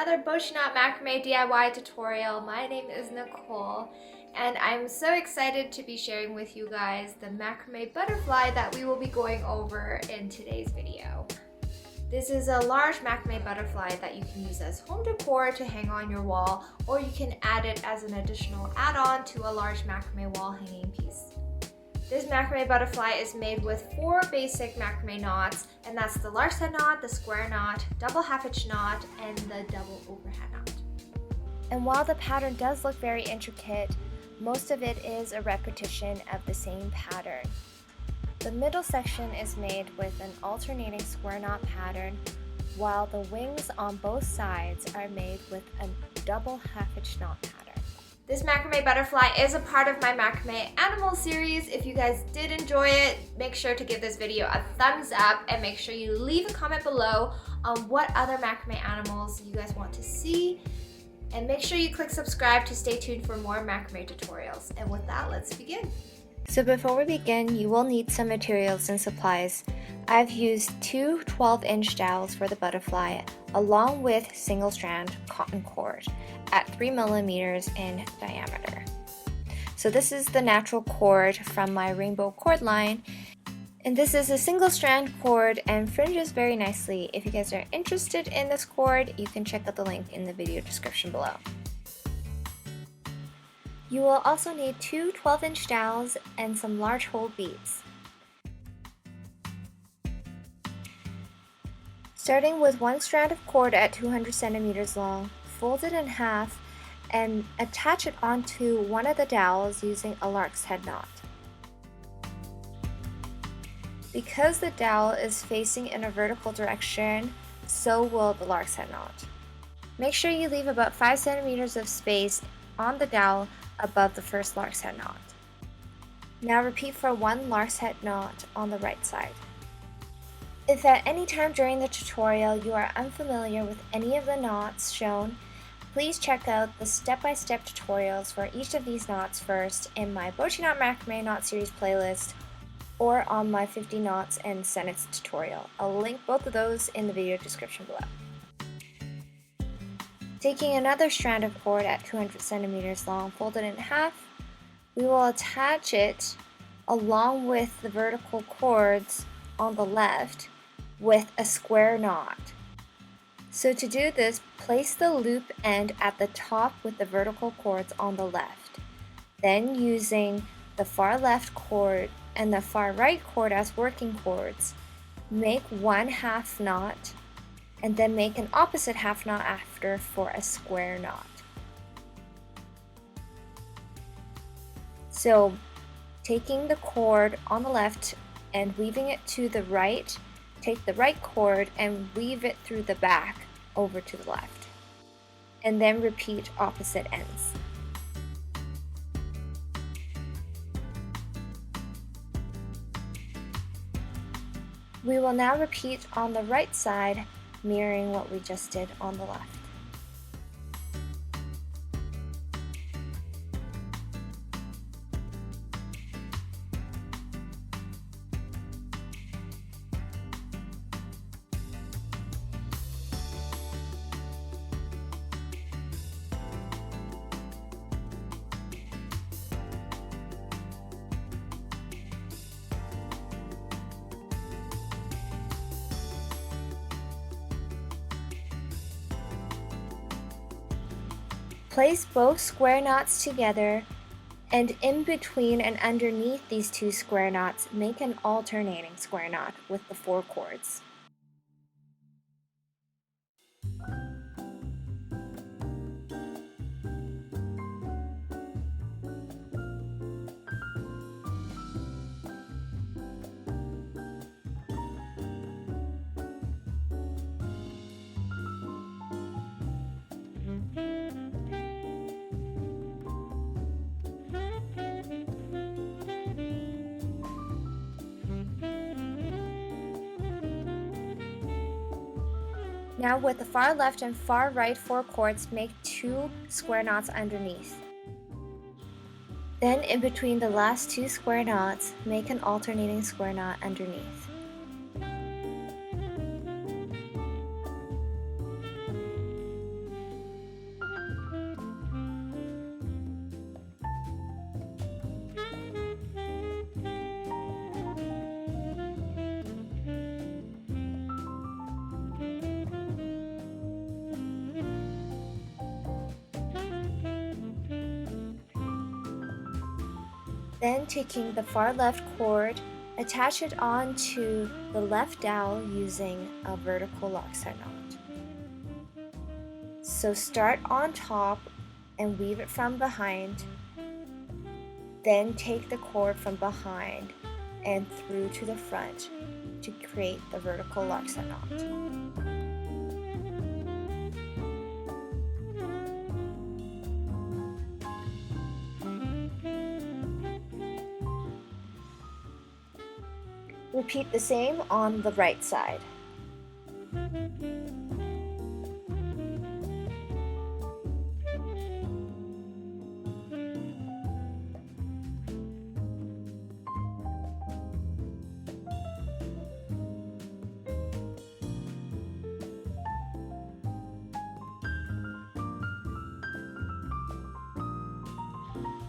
another Bochiknot macrame DIY tutorial. My name is Nicole and I'm so excited to be sharing with you guys the macrame butterfly that we will be going over in today's video. This is a large macrame butterfly that you can use as home decor to hang on your wall, or you can add it as an additional add-on to a large macrame wall hanging piece. This macrame butterfly is made with 4 basic macrame knots, and that's the lark's head knot, the square knot, double half hitch knot, and the double overhand knot. And while the pattern does look very intricate, most of it is a repetition of the same pattern. The middle section is made with an alternating square knot pattern, while the wings on both sides are made with a double half hitch knot pattern. This macrame butterfly is a part of my macrame animal series. If you guys did enjoy it, make sure to give this video a thumbs up and make sure you leave a comment below on what other macrame animals you guys want to see. And make sure you click subscribe to stay tuned for more macrame tutorials. And with that, let's begin. So before we begin, you will need some materials and supplies. I've used 2 12-inch dowels for the butterfly, along with single strand cotton cord at 3 millimeters in diameter. So this is the natural cord from my rainbow cord line, and this is a single strand cord and fringes very nicely. If you guys are interested in this cord, you can check out the link in the video description below. You will also need 2 12-inch dowels and some large hole beads. Starting with 1 strand of cord at 200 centimeters long, fold it in half and attach it onto one of the dowels using a lark's head knot. Because the dowel is facing in a vertical direction, so will the lark's head knot. Make sure you leave about 5 centimeters of space on the dowel above the first lark's head knot. Now repeat for 1 lark's head knot on the right side. If at any time during the tutorial you are unfamiliar with any of the knots shown, please check out the step-by-step tutorials for each of these knots first in my Bochiknot Macrame Knot Series playlist or on my 50 knots and sentence tutorial. I'll link both of those in the video description below. Taking another strand of cord at 200 centimeters long, fold it in half, we will attach it along with the vertical cords on the left with a square knot. So to do this, place the loop end at the top with the vertical cords on the left. Then using the far left cord and the far right cord as working cords, make 1 half knot and then make an opposite half knot after for a square knot. So taking the cord on the left and weaving it to the right, take the right cord and weave it through the back over to the left, and then repeat opposite ends. We will now repeat on the right side, mirroring what we just did on the left. Place both square knots together, and in between and underneath these 2 square knots, make an alternating square knot with the 4 cords. Now with the far left and far right 4 cords, make 2 square knots underneath. Then in between the last 2 square knots, make an alternating square knot underneath. Then taking the far left cord, attach it onto the left dowel using a vertical larkset knot. So start on top and weave it from behind, then take the cord from behind and through to the front to create the vertical larkset knot. Repeat the same on the right side.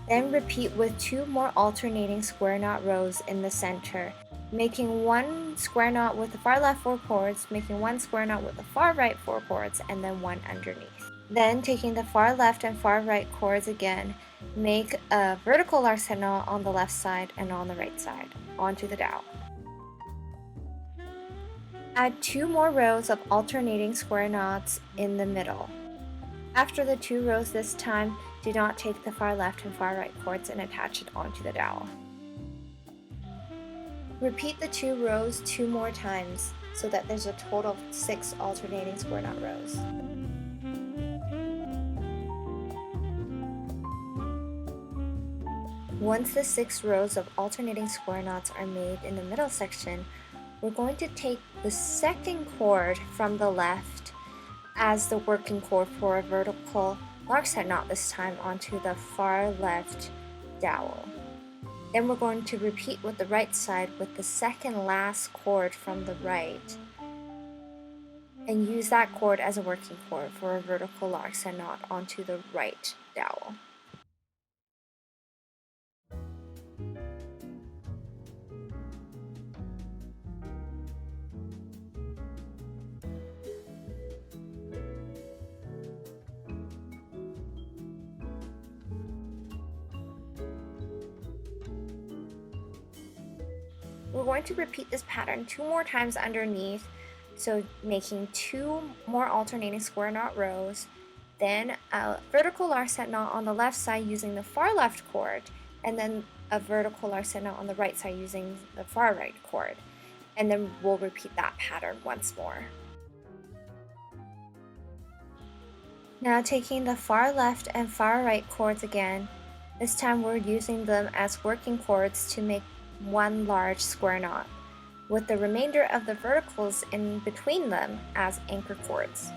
Then repeat with 2 more alternating square knot rows in the center, making 1 square knot with the far left 4 cords, making 1 square knot with the far right 4 cords, and then 1 underneath. Then taking the far left and far right cords again, make a vertical larkset knot on the left side and on the right side, onto the dowel. Add 2 more rows of alternating square knots in the middle. After the 2 rows this time, do not take the far left and far right cords and attach it onto the dowel. Repeat the 2 rows 2 more times so that there's a total of 6 alternating square knot rows. Once the 6 rows of alternating square knots are made in the middle section, we're going to take the second cord from the left as the working cord for a vertical larkset knot this time onto the far left dowel. Then we're going to repeat with the right side with the second last cord from the right and use that cord as a working cord for a vertical larkset knot onto the right dowel. We're going to repeat this pattern 2 more times underneath, so making 2 more alternating square knot rows, then a vertical larkset knot on the left side using the far left cord, and then a vertical larkset knot on the right side using the far right cord. And then we'll repeat that pattern once more. Now taking the far left and far right cords again, this time we're using them as working cords to make 1 large square knot, with the remainder of the verticals in between them as anchor cords.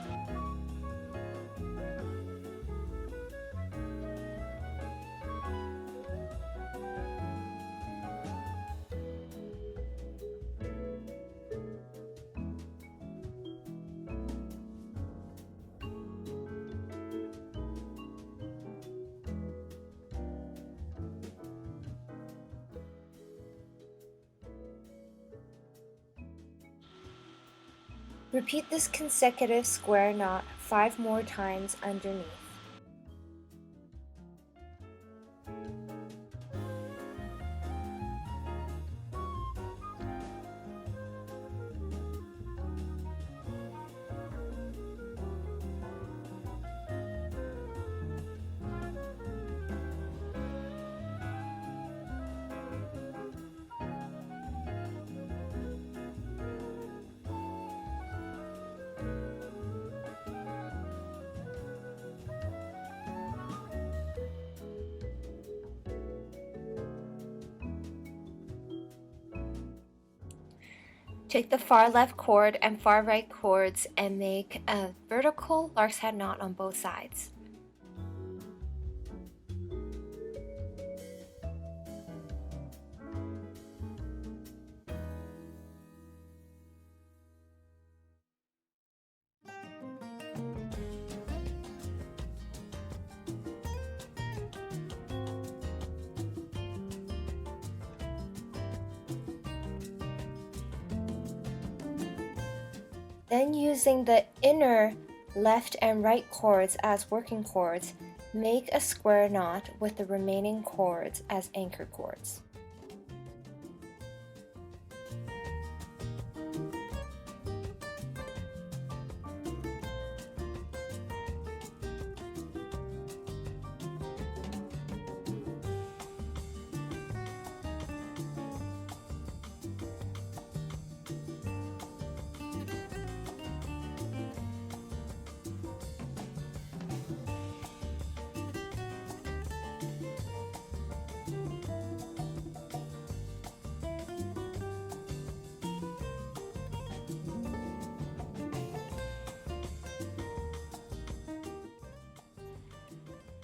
Repeat this consecutive square knot 5 more times underneath. Take the far left cord and far right cords and make a vertical larkset knot on both sides. Then using the inner left and right cords as working cords, Make a square knot with the remaining cords as anchor cords.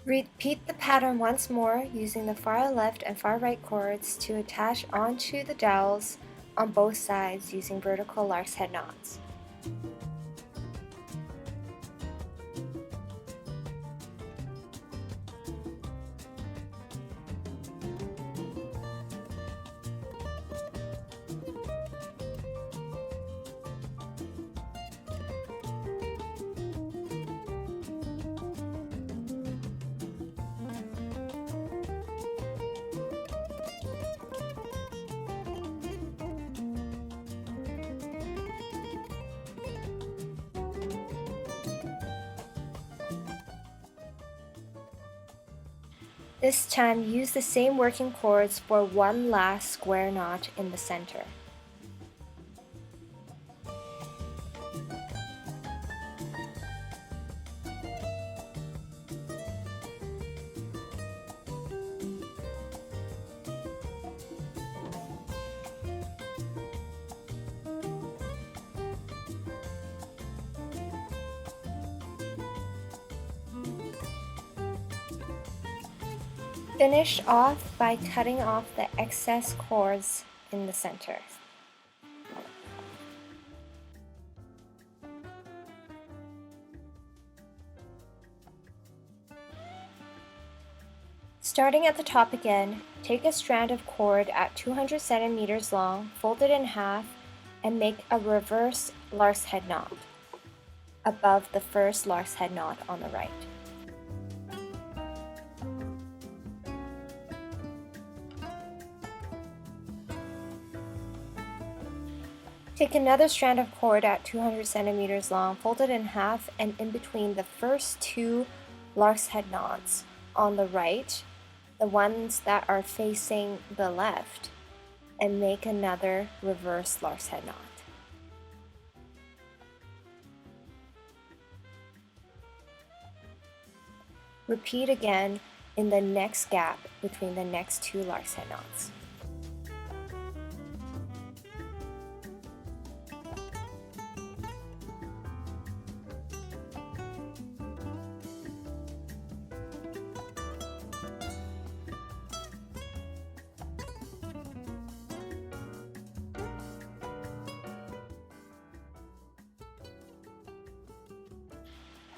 Repeat the pattern once more using the far left and far right cords to attach onto the dowels on both sides using vertical lark's head knots. This time, use the same working cords for one last square knot in the center. Finish off by cutting off the excess cords in the center. Starting at the top again, take a strand of cord at 200 centimeters long, fold it in half, and make a reverse lark's head knot above the first lark's head knot on the right. Take another strand of cord at 200 centimeters long, fold it in half, and in between the first two lark's head knots on the right, the ones that are facing the left, and make another reverse lark's head knot. Repeat again in the next gap between the next two lark's head knots.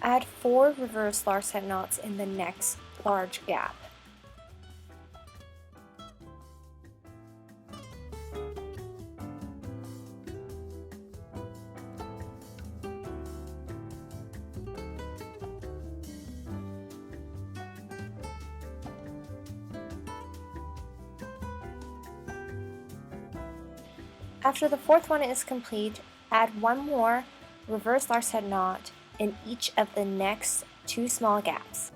Add 4 reverse lark's head knots in the next large gap. After the fourth one is complete, add one more reverse lark's head knot in each of the next 2 small gaps,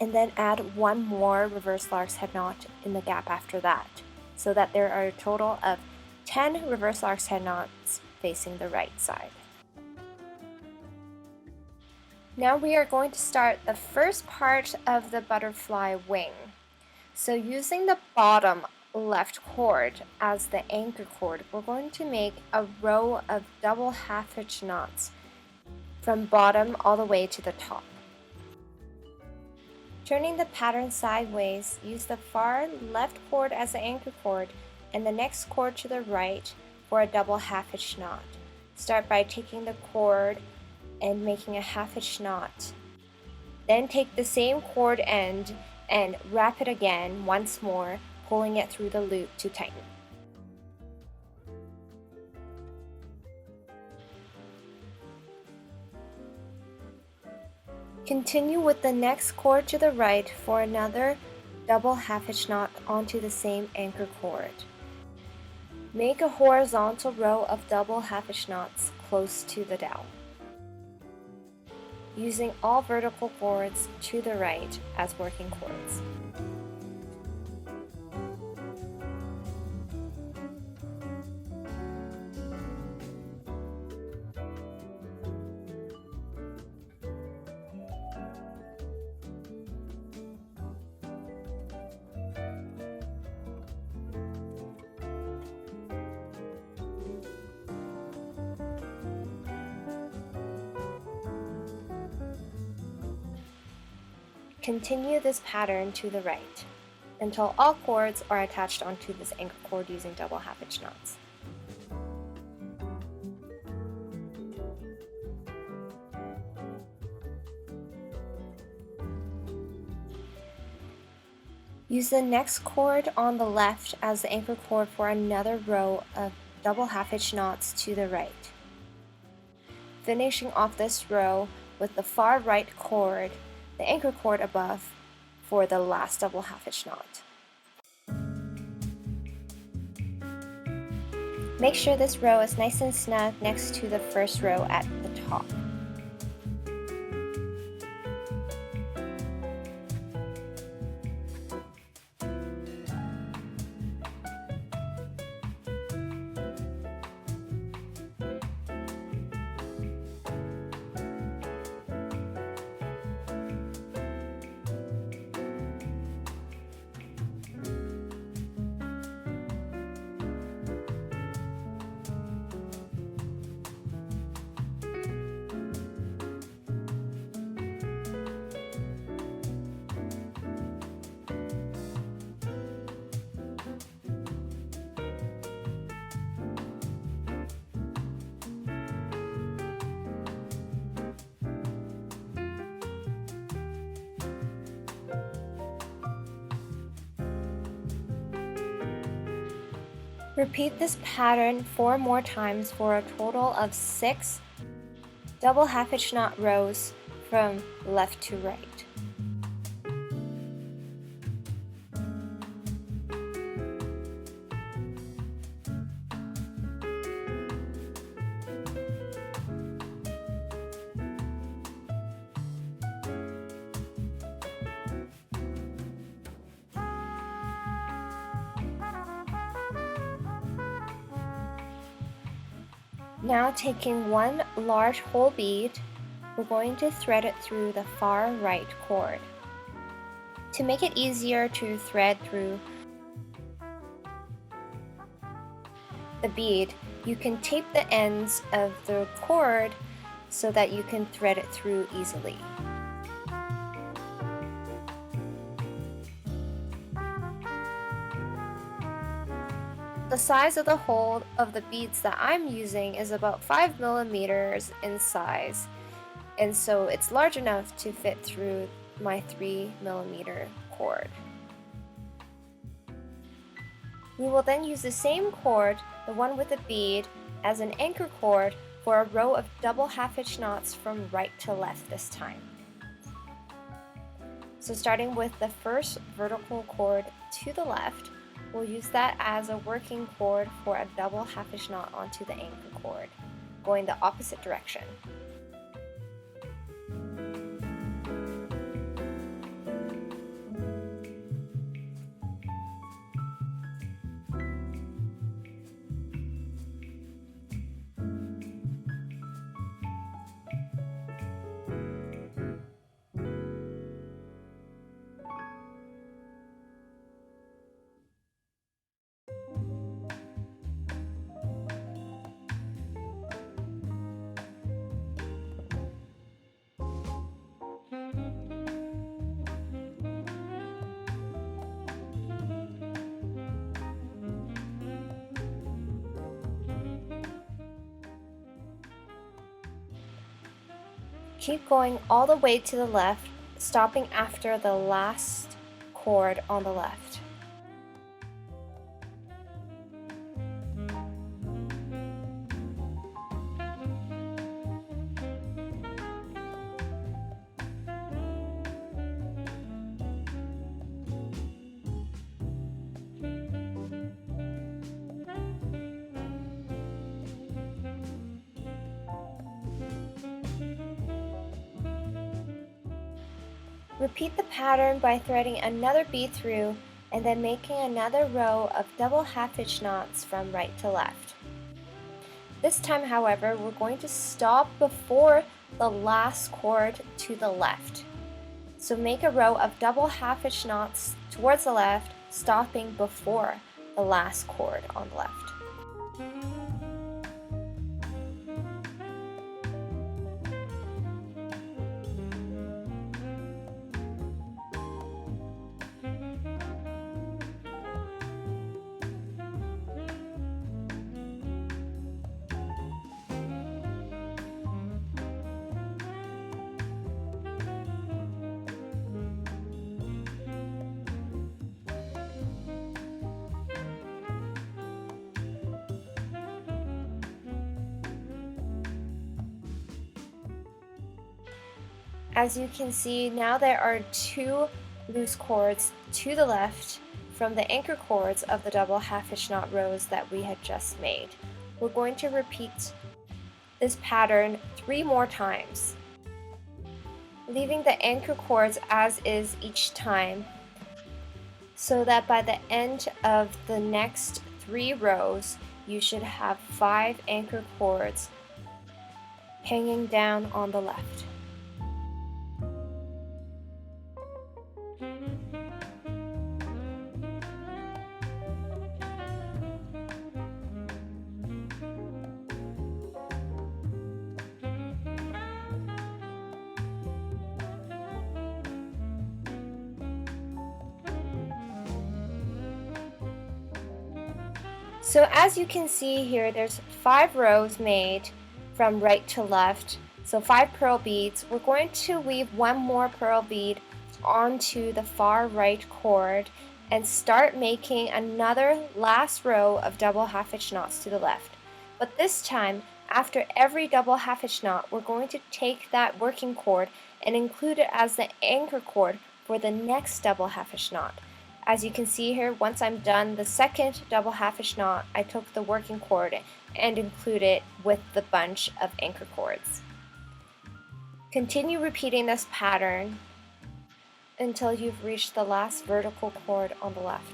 and then add one more reverse lark's head knot in the gap after that, so that there are a total of 10 reverse lark's head knots facing the right side. Now we are going to start the first part of the butterfly wing. So using the bottom left cord as the anchor cord, we're going to make a row of double half hitch knots from bottom all the way to the top. Turning the pattern sideways, use the far left cord as the anchor cord and the next cord to the right for a double half hitch knot. Start by taking the cord and making a half hitch knot. Then take the same cord end and wrap it again once more, pulling it through the loop to tighten. Continue with the next cord to the right for another double half hitch knot onto the same anchor cord. Make a horizontal row of double half hitch knots close to the dowel, using all vertical cords to the right as working cords. Continue this pattern to the right until all cords are attached onto this anchor cord using double half hitch knots. Use the next cord on the left as the anchor cord for another row of double half hitch knots to the right. Finishing off this row with the far right cord, the anchor cord above, for the last double half hitch knot. Make sure this row is nice and snug next to the first row at the top. Repeat this pattern 4 more times for a total of 6 double half hitch knot rows from left to right. Now taking one large whole bead, we're going to thread it through the far right cord. To make it easier to thread through the bead, you can tape the ends of the cord so that you can thread it through easily. The size of the hole of the beads that I'm using is about 5 millimeters in size, and so it's large enough to fit through my 3 millimeter cord. We will then use the same cord, the one with the bead, as an anchor cord for a row of double half hitch knots from right to left this time. So starting with the first vertical cord to the left, we'll use that as a working cord for a double half hitch knot onto the anchor cord, going the opposite direction. Keep going all the way to the left, stopping after the last cord on the left. Repeat the pattern by threading another bead through and then making another row of double half-hitch knots from right to left. This time, however, we're going to stop before the last cord to the left. So make a row of double half-hitch knots towards the left, stopping before the last cord on the left. As you can see, now there are 2 loose cords to the left from the anchor cords of the double half-hitch knot rows that we had just made. We're going to repeat this pattern 3 more times, leaving the anchor cords as is each time, so that by the end of the next 3 rows, you should have 5 anchor cords hanging down on the left. So as you can see here, there's 5 rows made from right to left, so 5 pearl beads. We're going to weave 1 more pearl bead onto the far right cord and start making another last row of double half-hitch knots to the left. But this time, after every double half-hitch knot, we're going to take that working cord and include it as the anchor cord for the next double half-hitch knot. As you can see here, once I'm done the second double half-hitch knot, I took the working cord and included it with the bunch of anchor cords. Continue repeating this pattern until you've reached the last vertical cord on the left.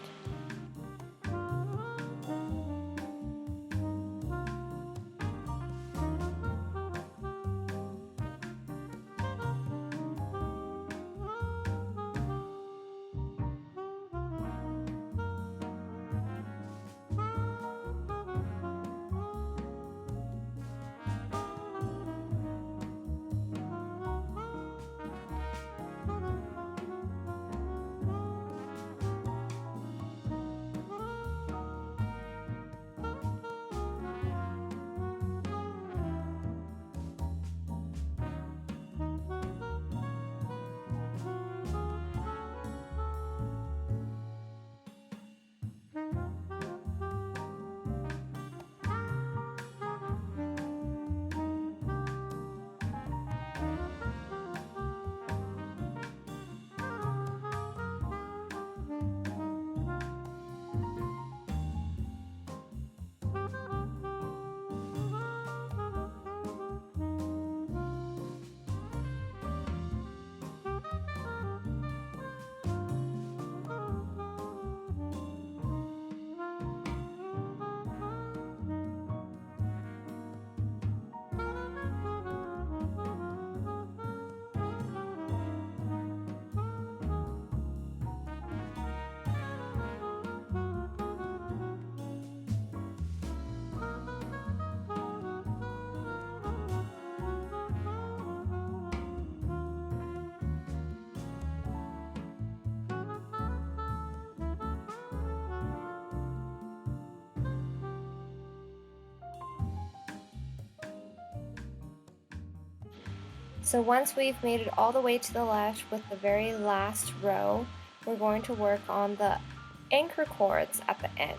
So once we've made it all the way to the left with the very last row, we're going to work on the anchor cords at the end.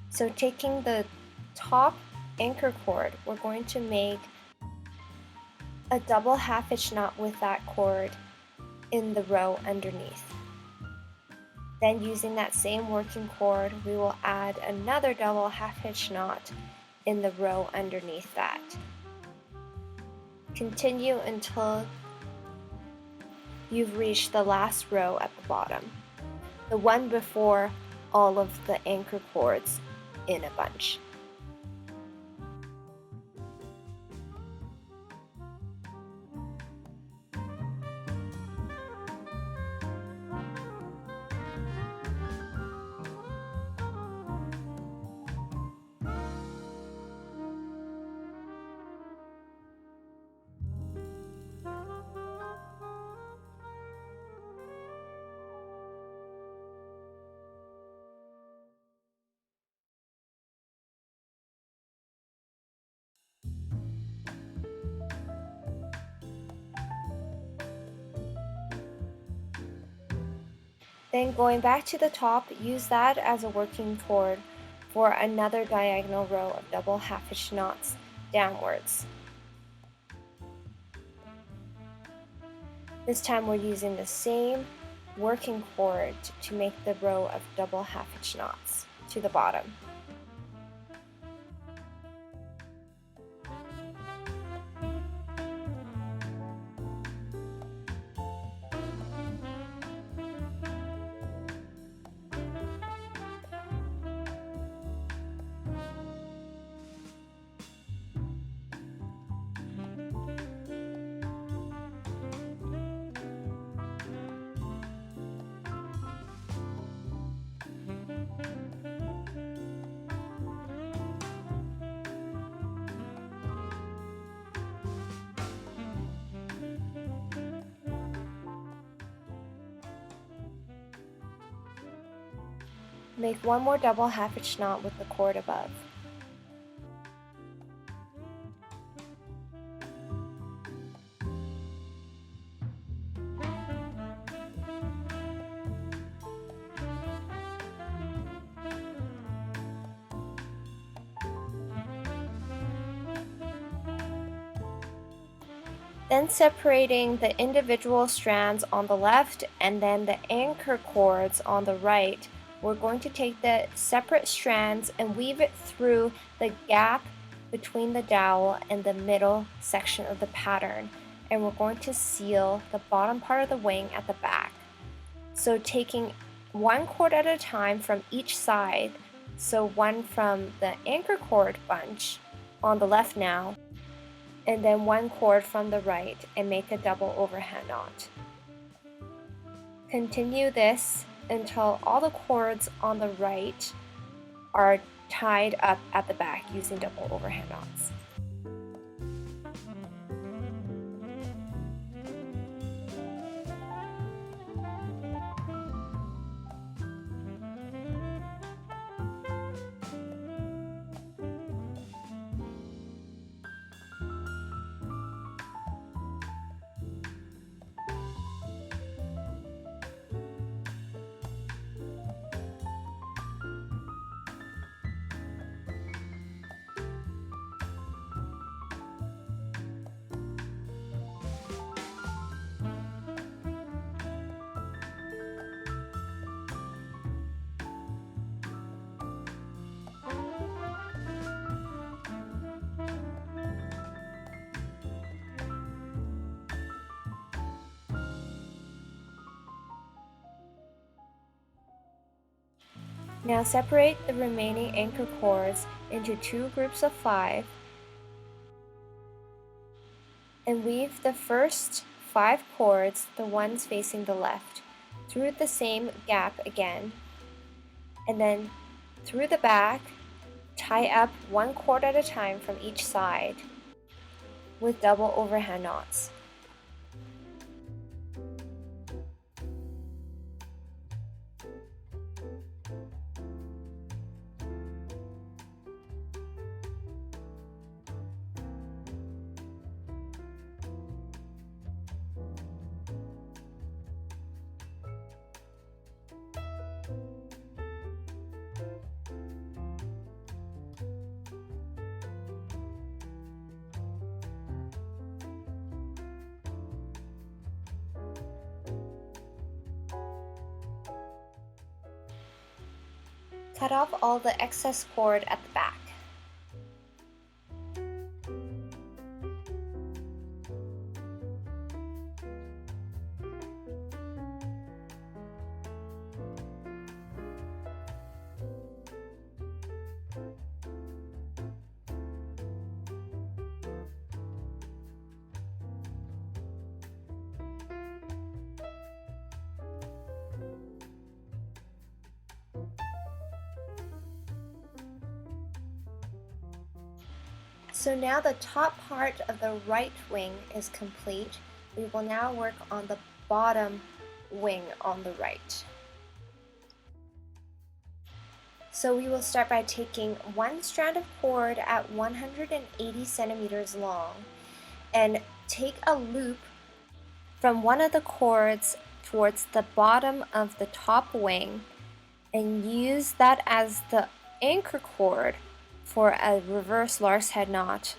So taking the top anchor cord, we're going to make a double half-hitch knot with that cord in the row underneath. Then using that same working cord, we will add another double half-hitch knot in the row underneath that. Continue until you've reached the last row at the bottom, the one before all of the anchor cords in a bunch. Then going back to the top, use that as a working cord for another diagonal row of double half-hitch knots downwards. This time we're using the same working cord to make the row of double half-hitch knots to the bottom. Make one more double half-hitch knot with the cord above. Then separating the individual strands on the left and then the anchor cords on the right, we're going to take the separate strands and weave it through the gap between the dowel and the middle section of the pattern, and we're going to seal the bottom part of the wing at the back. So taking one cord at a time from each side, so one from the anchor cord bunch on the left now, and then one cord from the right, and make a double overhand knot. Continue this until all the cords on the right are tied up at the back using double overhand knots. Now separate the remaining anchor cords into two groups of 5 and weave the first 5 cords, the ones facing the left, through the same gap again, and then through the back, tie up one cord at a time from each side with double overhand knots. Cut off all the excess cord at the back. So now the top part of the right wing is complete. We will now work on the bottom wing on the right. So we will start by taking one strand of cord at 180 centimeters long and take a loop from one of the cords towards the bottom of the top wing and use that as the anchor cord for a reverse lark's head knot.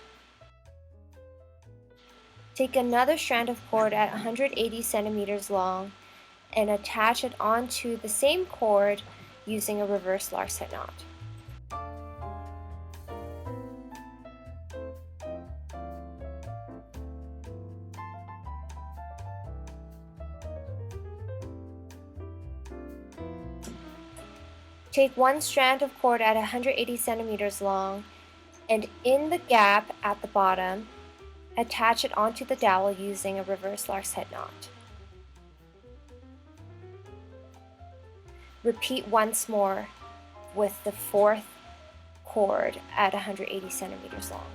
Take another strand of cord at 180 centimeters long and attach it onto the same cord using a reverse lark's head knot. Take one strand of cord at 180 centimeters long and in the gap at the bottom, attach it onto the dowel using a reverse lark's head knot. Repeat once more with the fourth cord at 180 centimeters long.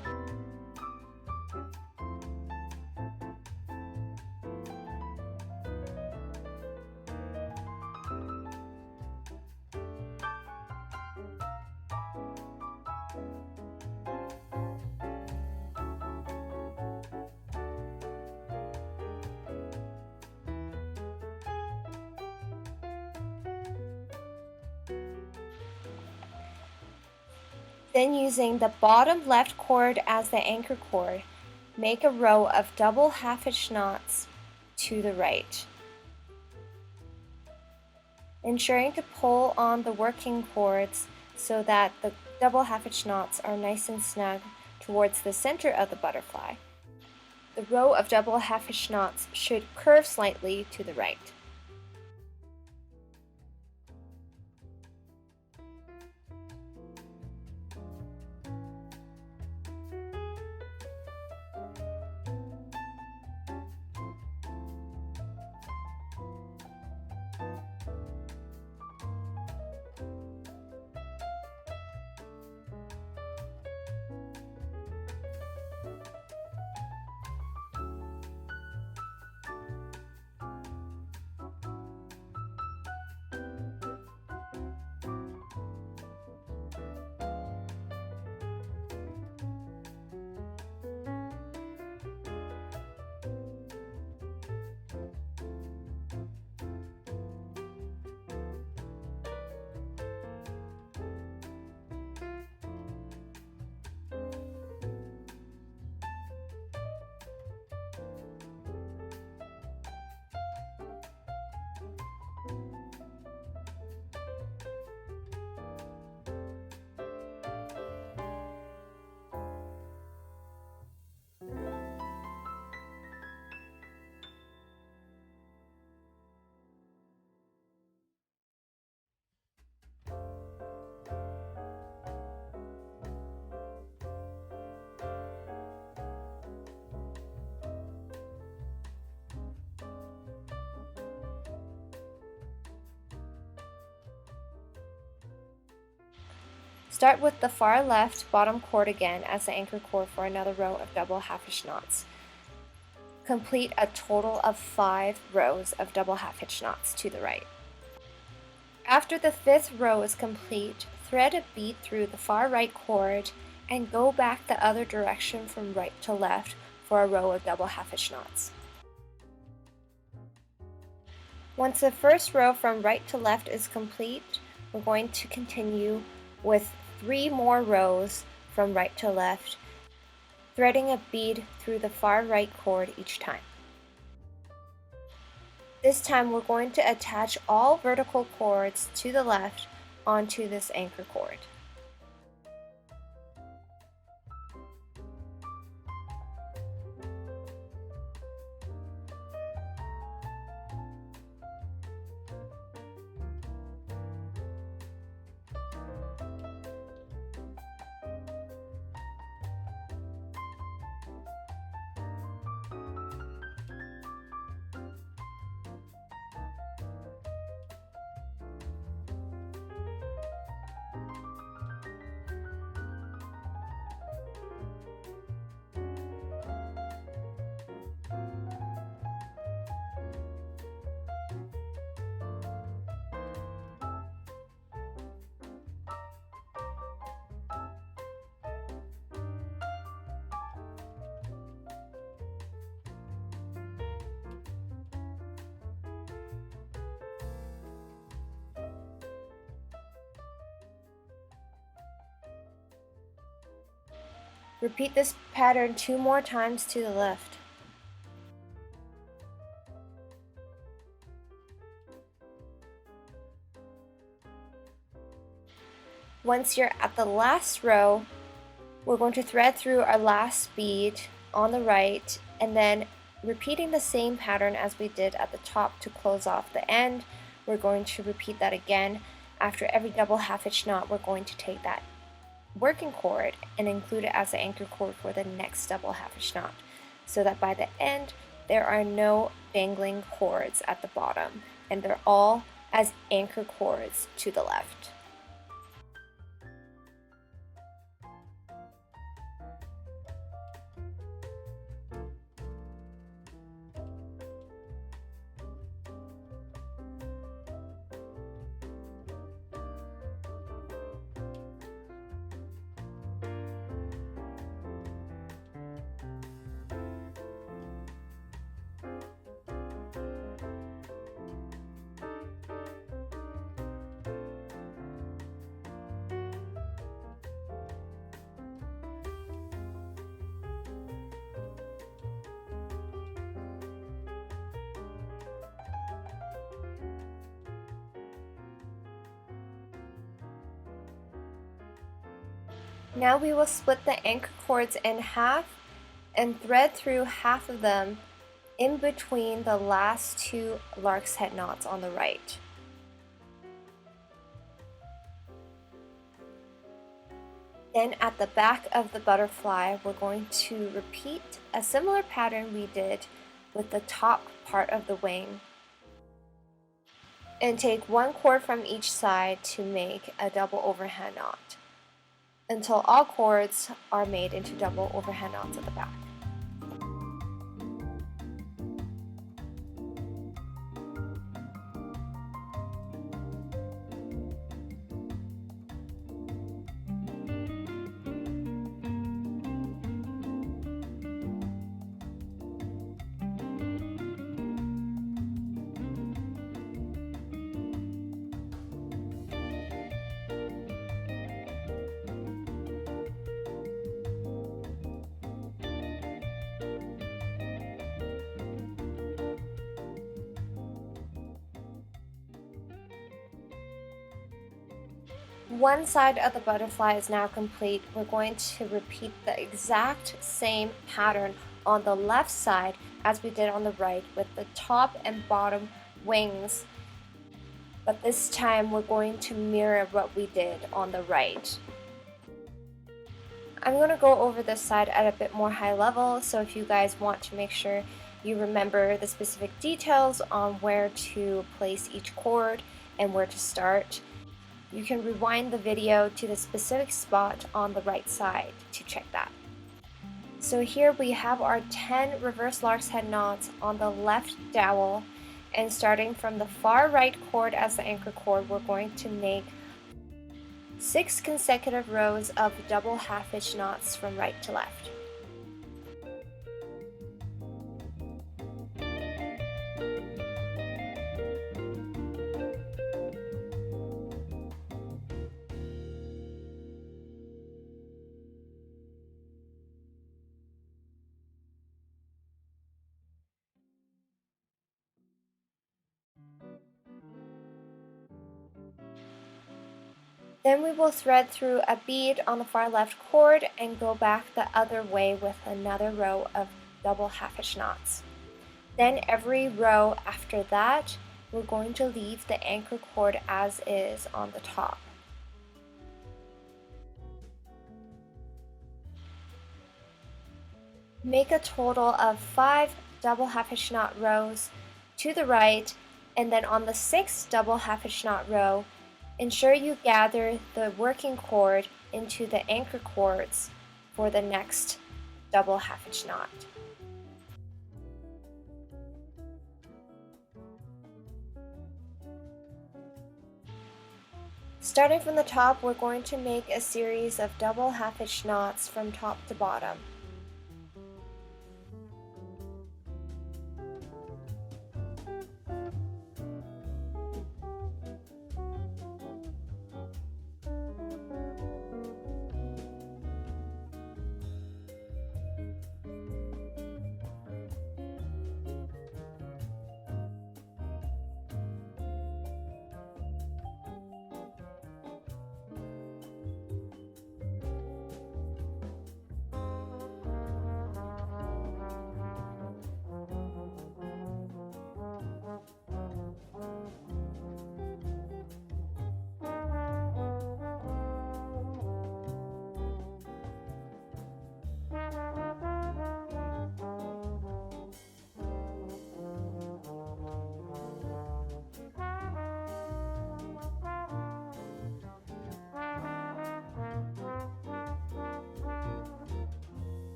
Then using the bottom left cord as the anchor cord, make a row of double half-hitch knots to the right. Ensuring to pull on the working cords so that the double half-hitch knots are nice and snug towards the center of the butterfly. The row of double half-hitch knots should curve slightly to the right. Start with the far left bottom cord again as the anchor cord for another row of double half-hitch knots. Complete a total of 5 rows of double half-hitch knots to the right. After the 5th row is complete, thread a bead through the far right cord and go back the other direction from right to left for a row of double half-hitch knots. Once the first row from right to left is complete, we're going to continue with 3 more rows from right to left, threading a bead through the far right cord each time. This time we're going to attach all vertical cords to the left onto this anchor cord. Repeat this pattern 2 more times to the left. Once you're at the last row, we're going to thread through our last bead on the right, and then repeating the same pattern as we did at the top to close off the end. We're going to repeat that again. After every double half hitch knot, we're going to take that working cord and include it as the anchor cord for the next double half hitch knot, so that by the end there are no dangling cords at the bottom, and they're all as anchor cords to the left. Now we will split the anchor cords in half and thread through half of them in between the last 2 lark's head knots on the right. Then at the back of the butterfly, we're going to repeat a similar pattern we did with the top part of the wing, and take 1 cord from each side to make a double overhand knot, until all cords are made into double overhand knots at the back. One side of the butterfly is now complete. We're going to repeat the exact same pattern on the left side as we did on the right, with the top and bottom wings, but this time we're going to mirror what we did on the right. I'm going to go over this side at a bit more high level, so if you guys want to make sure you remember the specific details on where to place each cord and where to start, you can rewind the video to the specific spot on the right side to check that. So here we have our 10 reverse lark's head knots on the left dowel, and starting from the far right cord as the anchor cord, we're going to make 6 consecutive rows of double half hitch knots from right to left. Then we will thread through a bead on the far left cord and go back the other way with another row of double half hitch knots. Then every row after that, we're going to leave the anchor cord as is on the top. Make a total of 5 double half hitch knot rows to the right, and then on the 6th double half hitch knot row, ensure you gather the working cord into the anchor cords for the next double half hitch knot. Starting from the top, we're going to make a series of double half hitch knots from top to bottom.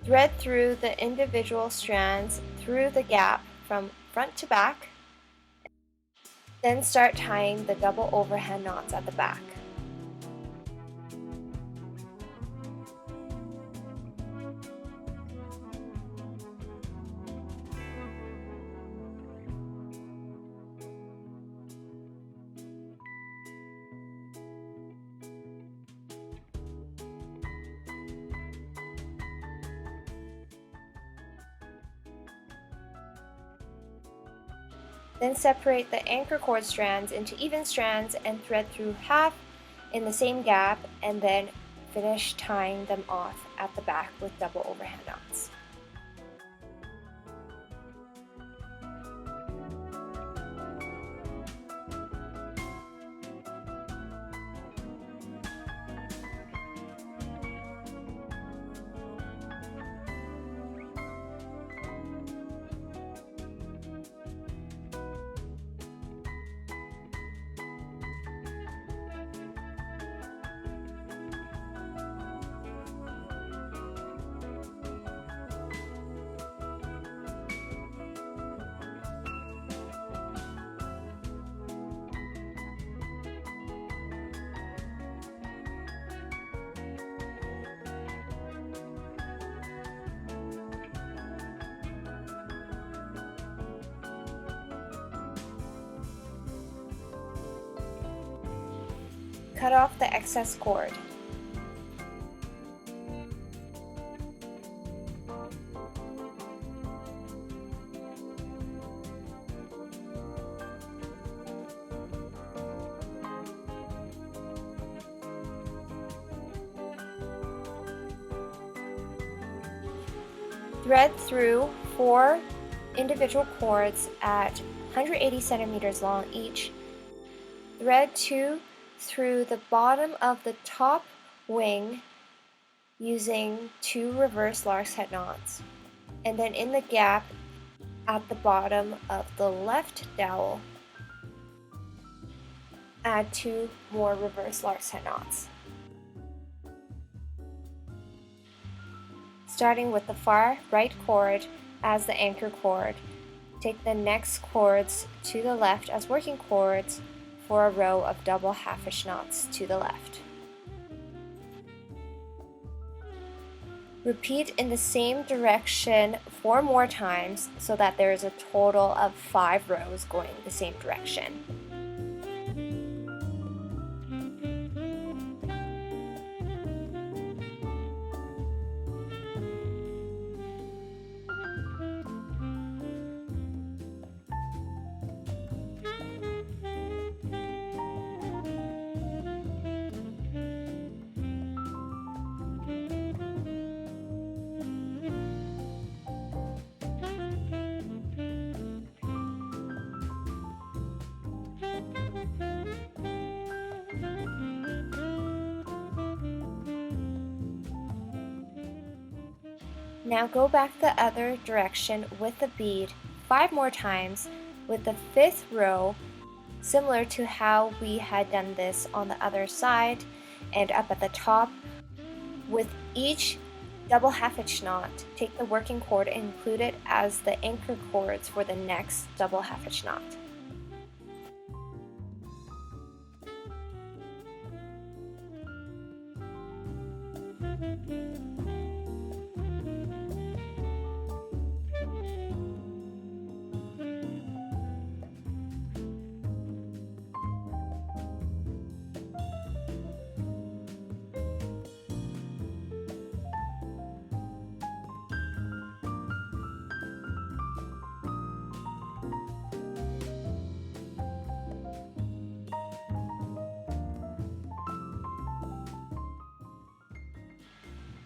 Thread through the individual strands through the gap from front to back, then start tying the double overhand knots at the back. Then separate the anchor cord strands into even strands and thread through half in the same gap, and then finish tying them off at the back with double overhand knots. Cut off the excess cord. Thread through 4 individual cords at 180 centimeters long each. Thread 2 through the bottom of the top wing using 2 reverse lark's head knots, and then in the gap at the bottom of the left dowel, add 2 more reverse lark's head knots. Starting with the far right cord as the anchor cord, take the next cords to the left as working cords for a row of double half-hitch knots to the left. Repeat in the same direction 4 more times so that there is a total of 5 rows going the same direction. Now go back the other direction with the bead 5 more times with the 5th row, similar to how we had done this on the other side and up at the top. With each double half-hitch knot, take the working cord and include it as the anchor cords for the next double half-hitch knot.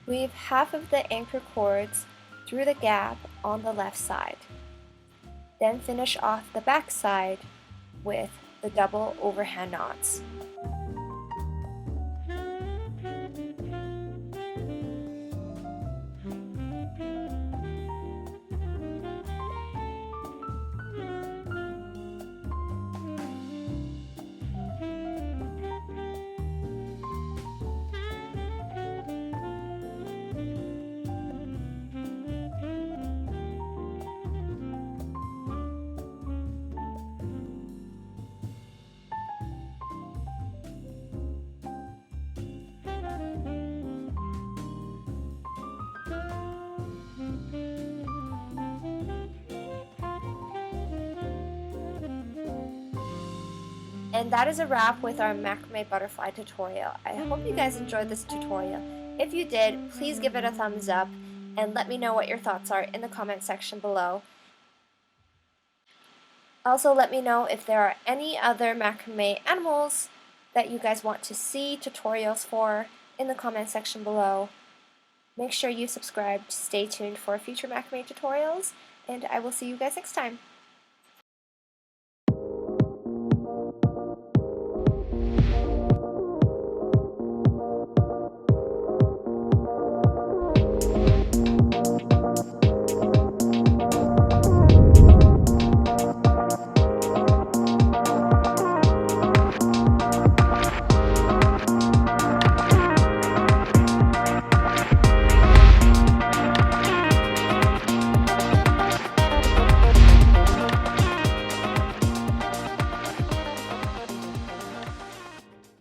Weave half of the anchor cords through the gap on the left side. Then finish off the back side with the double overhand knots. And that is a wrap with our macrame butterfly tutorial. I hope you guys enjoyed this tutorial. If you did, please give it a thumbs up and let me know what your thoughts are in the comment section below. Also, let me know if there are any other macrame animals that you guys want to see tutorials for in the comment section below. Make sure you subscribe to stay tuned for future macrame tutorials, and I will see you guys next time.